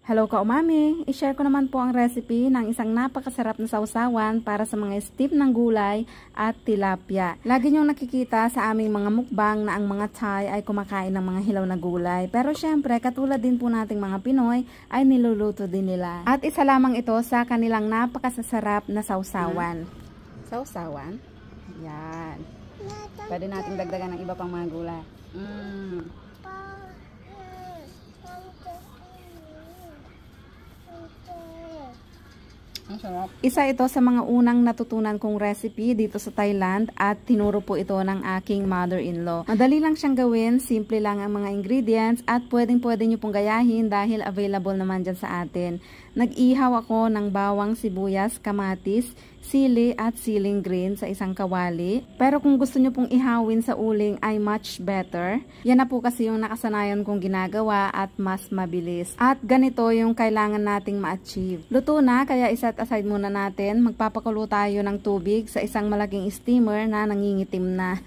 Hello ka-umami! I-share ko naman po ang recipe ng isang napakasarap na sausawan para sa mga steam ng gulay at tilapia. Lagi niyong nakikita sa aming mga mukbang na ang mga Thai ay kumakain ng mga hilaw na gulay. Pero syempre, katulad din po nating mga Pinoy ay niluluto din nila. At isa lamang ito sa kanilang napakasasarap na sausawan. Sausawan? Yan. Pwede nating dagdagan ng iba pang mga gulay. Isa ito sa mga unang natutunan kong recipe dito sa Thailand at tinuro po ito ng aking mother-in-law. Madali lang siyang gawin, simple lang ang mga ingredients at pwede nyo pong gayahin dahil available naman dyan sa atin. Nag-ihaw ako ng bawang, sibuyas, kamatis, sili at siling green sa isang kawali. Pero kung gusto nyo pong ihawin sa uling ay much better. Yan na po kasi yung nakasanayan kong ginagawa at mas mabilis. At ganito yung kailangan nating ma-achieve. Luto na, kaya iset aside muna natin. Magpapakulo tayo ng tubig sa isang malaking steamer na nangingitim na.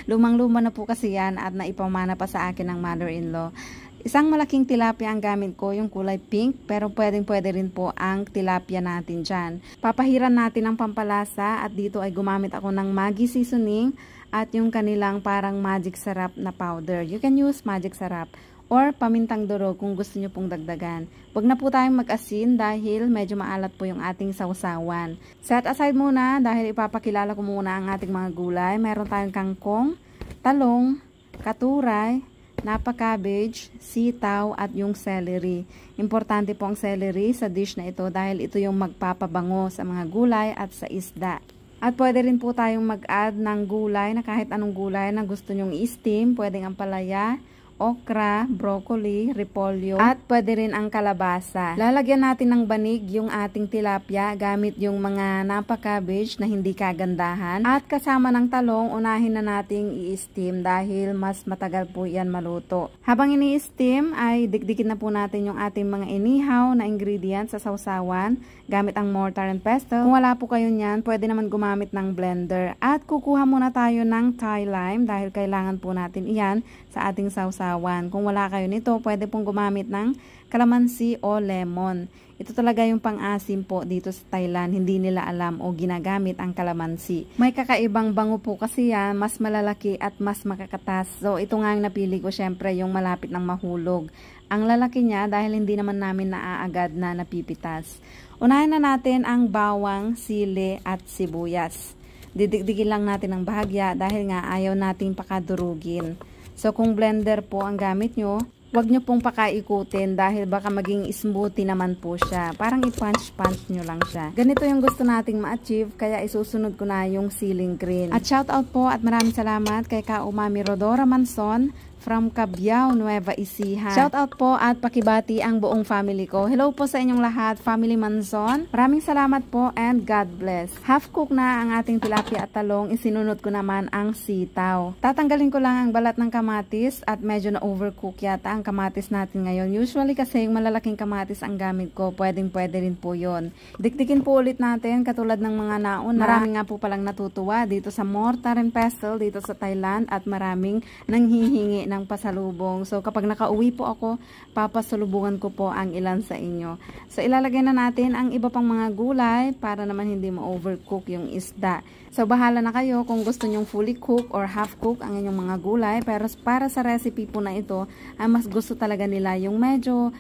Lumang-luma na po kasi yan at naipamana pa sa akin ng mother-in-law. Isang malaking tilapia ang gamit ko, yung kulay pink, pero pwede rin po ang tilapia natin dyan. Papahiran natin ang pampalasa at dito ay gumamit ako ng Maggi seasoning at yung kanilang parang magic sarap na powder. You can use magic sarap or pamintang durog kung gusto nyo pong dagdagan. Huwag na po tayong mag-asin dahil medyo maalat po yung ating sausawan. Set aside muna dahil ipapakilala ko muna ang ating mga gulay. Meron tayong kangkong, talong, katuray, napa-cabbage, sitaw at yung celery. Importante po ang celery sa dish na ito dahil ito yung magpapabango sa mga gulay at sa isda. At pwede rin po tayong mag-add ng gulay na kahit anong gulay na gusto nyong i-steam. Pwedeng ampalaya, okra, broccoli, repolyo, at pwede rin ang kalabasa. Lalagyan natin ng banig yung ating tilapia gamit yung mga napa-cabbage na hindi kagandahan. At kasama ng talong, unahin na nating i-steam dahil mas matagal po yan maluto. Habang ini-steam ay dikdikin na po natin yung ating mga inihaw na ingredients sa sausawan gamit ang mortar and pestle. Kung wala po kayo niyan, pwede naman gumamit ng blender. At kukuha muna tayo ng Thai lime dahil kailangan po natin iyan sa ating sausawan. Kung wala kayo nito, pwede pong gumamit ng kalamansi o lemon. Ito talaga yung pang-asim po dito sa Thailand. Hindi nila alam o ginagamit ang kalamansi. May kakaibang bango po kasi yan, mas malalaki at mas makakatas. So ito nga ang napili ko, syempre yung malapit ng mahulog. Ang lalaki niya dahil hindi naman namin naaagad na napipitas. Unahin na natin ang bawang, sili at sibuyas. Didikdikin lang natin ng bahagya dahil nga ayaw nating pakadurugin. So kung blender po ang gamit nyo, huwag nyo pong pakaikutin dahil baka maging smoothie naman po siya. Parang i-punch-punch nyo lang siya. Ganito yung gusto nating ma-achieve kaya isusunod ko na yung siling green. At shout out po at maraming salamat kay Ka-Umami Rodora Manson from Cabiao, Nueva Ecija. Shout out po at pakibati ang buong family ko. Hello po sa inyong lahat, Family Manson. Maraming salamat po and God bless. Half cook na ang ating tilapia at talong. Isinunod ko naman ang sitaw. Tatanggalin ko lang ang balat ng kamatis at medyo na overcook yata ang kamatis natin ngayon. Usually kasi yung malalaking kamatis ang gamit ko. Pwede rin po yon. Dikdikin po ulit natin katulad ng mga nauna. Marami nga po palang natutuwa dito sa mortar and pestle dito sa Thailand at maraming nanghihingi ng pasalubong. So kapag nakauwi po ako, papasalubungan ko po ang ilan sa inyo. So ilalagay na natin ang iba pang mga gulay para naman hindi ma-overcook yung isda. So bahala na kayo kung gusto nyong fully cook or half cook ang inyong mga gulay. Pero para sa recipe po na ito, ay mas gusto talaga nila yung medyo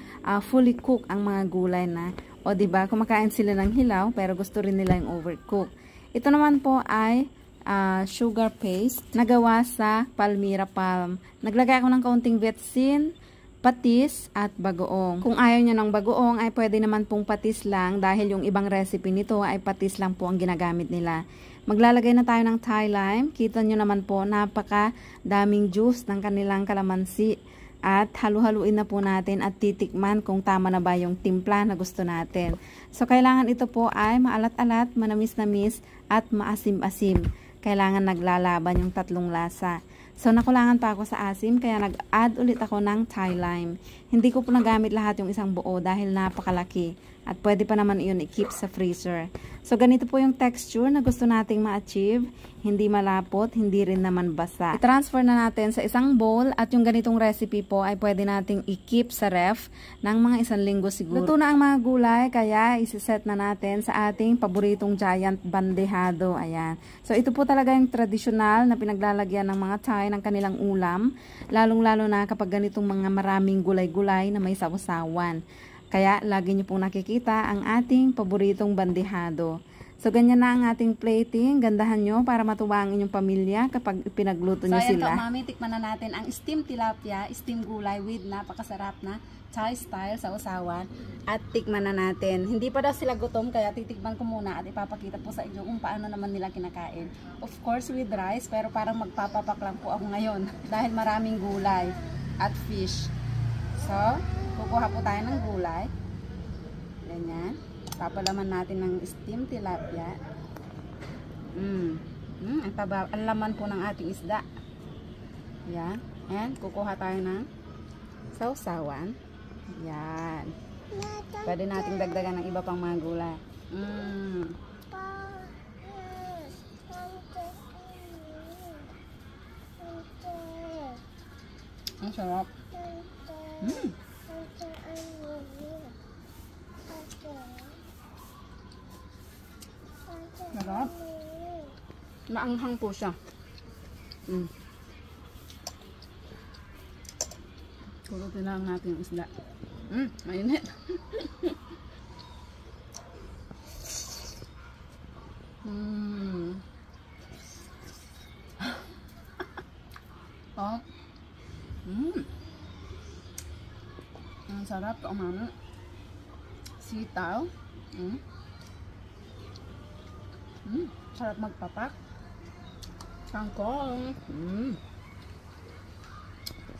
fully cook ang mga gulay na. O diba, kumakain sila ng hilaw pero gusto rin nila yung overcook. Ito naman po ay sugar paste na gawa sa Palmyra palm. Naglagay ako ng kaunting vetsin, patis at bagoong. Kung ayaw nyo ng bagoong ay pwede naman pong patis lang dahil yung ibang recipe nito ay patis lang po ang ginagamit nila. Maglalagay na tayo ng Thai lime. Kita nyo naman po napaka daming juice ng kanilang kalamansi. At halu-haluin na po natin at titikman kung tama na ba yung timpla na gusto natin. So kailangan ito po ay maalat-alat, manamis-namis at maasim-asim. Kailangan naglalaban yung tatlong lasa. So nakulangan pa ako sa asim kaya nag-add ulit ako ng Thai lime. Hindi ko po nagamit lahat yung isang buo dahil napakalaki. At pwede pa naman iyon i-keep sa freezer. So ganito po yung texture na gusto nating ma-achieve. hindi malapot, hindi rin naman basa. I-transfer na natin sa isang bowl at yung ganitong recipe po ay pwede nating i-keep sa ref ng mga 1 linggo siguro. Luto na ang mga gulay kaya isi-set na natin sa ating paboritong giant bandehado. Ayan. So ito po talaga yung tradisyonal na pinaglalagyan ng mga Thai ng kanilang ulam, lalong-lalo na kapag ganitong mga maraming gulay-gulay na may sawsawan. Kaya lagi niyo pong nakikita ang ating paboritong bandehado. So, ganyan na ang ating plating. Gandahan nyo para matuwa ang inyong pamilya kapag pinagluto nyo sila. So, mami, tikman na natin ang steamed tilapia, steamed gulay with napakasarap na Thai style sa usawan. At tikman na natin. Hindi pa daw sila gutom, kaya titikman ko muna at ipapakita po sa inyo kung paano naman nila kinakain. Of course, with rice, pero parang magpapapak lang po ako ngayon dahil maraming gulay at fish. So, kukuha po tayo ng gulay. Ganyan. Papalaman natin ng steamed tilapia. Ang laman po ng ating isda. Yan. And kukuha tayo ng sausawan. Yan. Pwede nating dagdagan ng iba pang mga gulay. Ang sarap. Sarap. Maanghang po siya. Kulutin lang natin yung isda. Mainit. Oh. Ang sarap to, mama. Sitaw. Sarap magpapak. Kangkong.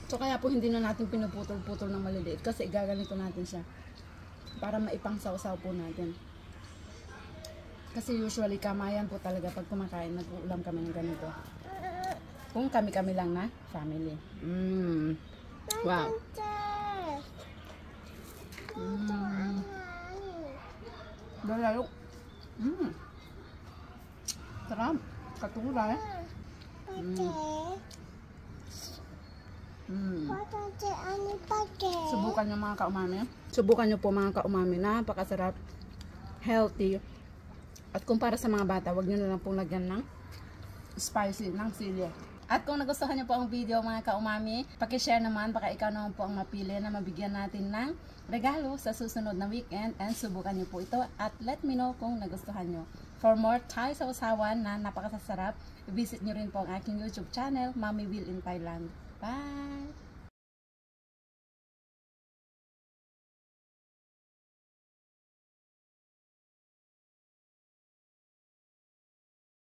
So kaya po hindi na natin pinuputol-putol ng maliliit kasi igaganito natin siya para maipang-sausaw po natin. Kasi usually kamayan po talaga pag kumakain, nag-uulam kami ng ganito. Kung kami-kami lang na family. Wow. Lalo. Sarap. Katulad. Subukan nyo mga kaumami. Subukan nyo po mga kaumami. Napakasarap. Healthy. At kung para sa mga bata, wag nyo na lang pong lagyan ng spicy, ng sili. At kung nagustuhan nyo po ang video mga kaumami, pakishare naman, baka ikaw naman po ang mapili na mabigyan natin ng regalo sa susunod na weekend. And subukan nyo po ito at let me know kung nagustuhan nyo. For more Thai sa usawan na napakasasarap, visit nyo rin po ang aking YouTube channel, Mommy Will in Thailand. Bye!